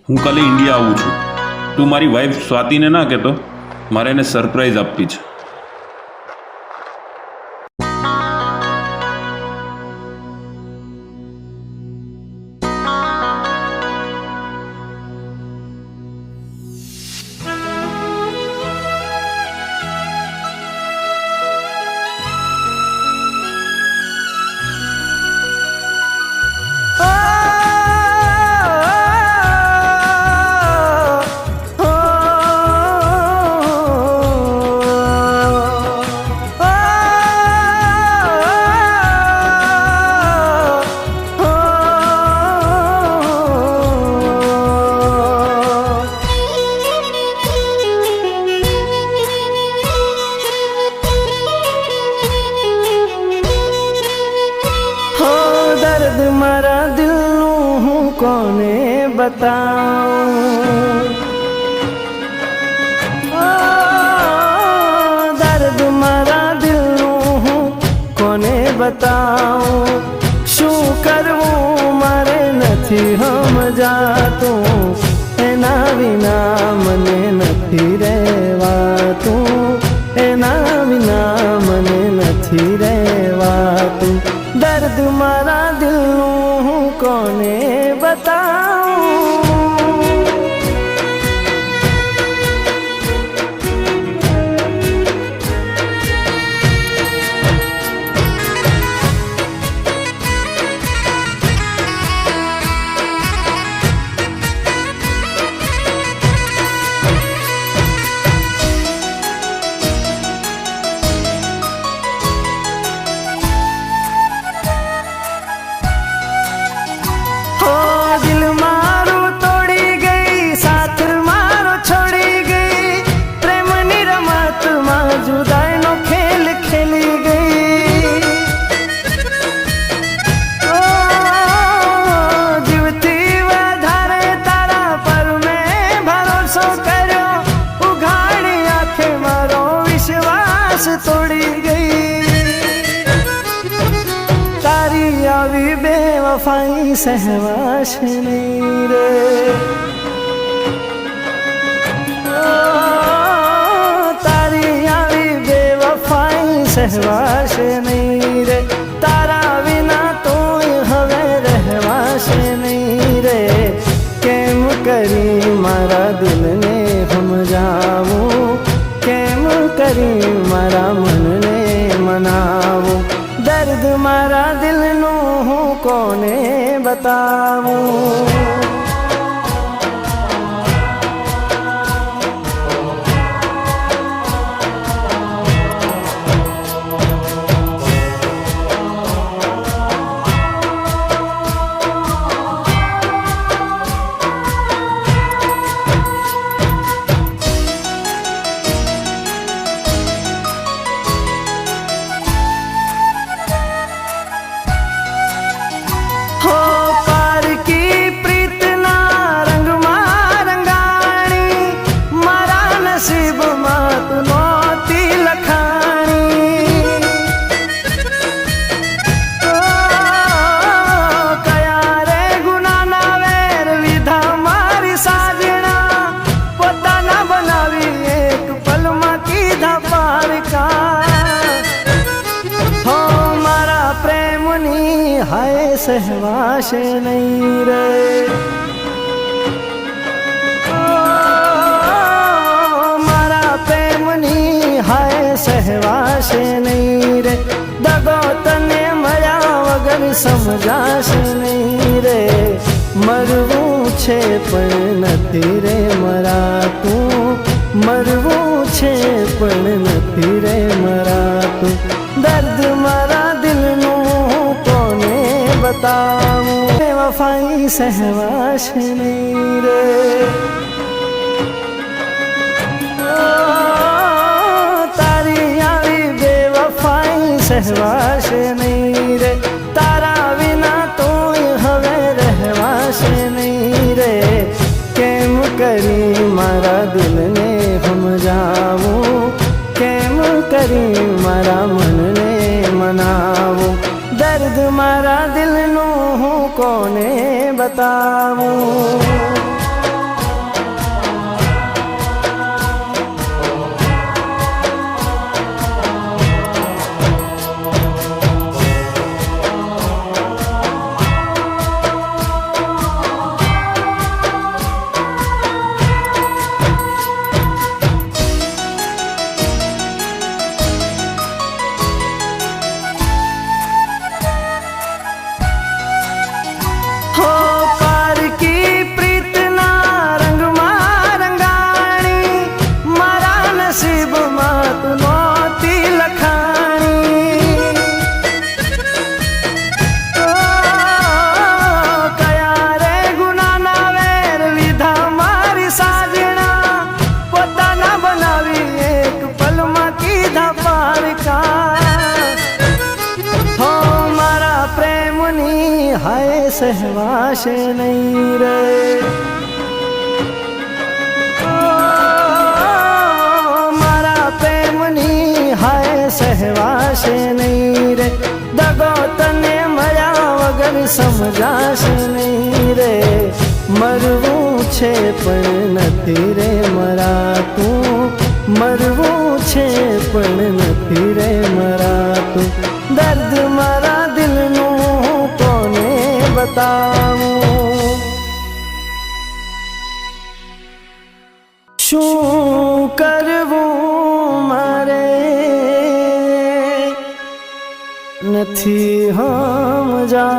હું કાલે ઇન્ડિયા આવું છું. તું મારી વાઈફ સ્વાતિને ના કહેતો, મારે એને સરપ્રાઈઝ આપવી છે. दर्द मारा दिल हूँ कोने बताऊं, दर्द मारा दिल हूँ कोने बताऊं, शू करवूं मारे नहीं हम जातूं, एना विना મને નથી રહેવાતું, એના વિના મને નથી રહેવાતું, दर्द मारा दिल हूँ कोने बताऊं. तोड़ी गई तारी आवी बेवफाई सहवाश नहीं रे, तारी आवी बेवफाई सहवाश नहीं रे, तारा विना तो हवे रहवाश नहीं रे, केम करी मारा दिल ने समझावूं, केम करी मारा मन ने मनावूं, दर्द मारा दिल नो हूँ कोने बताऊं. हाय सहवाश नहीं रे, मारा प्रेमनी हाय सहवाश नहीं रे, दगो तने मया वगर समझाश नहीं रे, मरवूं छे पण નથી રે મરાતું, મરવું છે પણ નથી રે મરાતું, દર્દ મારા દિલનું बताऊं, बेवफाई सहवाश नहीं रे, तारी आवी बेवफाई सहवाश नहीं रे, तारा विना तो हवे रहवाश नहीं रे, केम करी मारा दिल ने समझावूं, केम करी मारा मन ने मनावूं, दर्द मारा दिल नो हूँ कोने बताऊं. સહેવાશે નહીં રે. મારા પ્રેમની હાય સહેવાશે નહીં રે. દગો તને મળ્યા વગર સમજાશે નહીં રે. મરવું છે પણ નથી રે મરાતું, મરવું છે પણ નથી રે મરાતું. દર્દ મારા દિલનું હું કોને બતાવું. શું કરવું મારે નથી સમજાતું.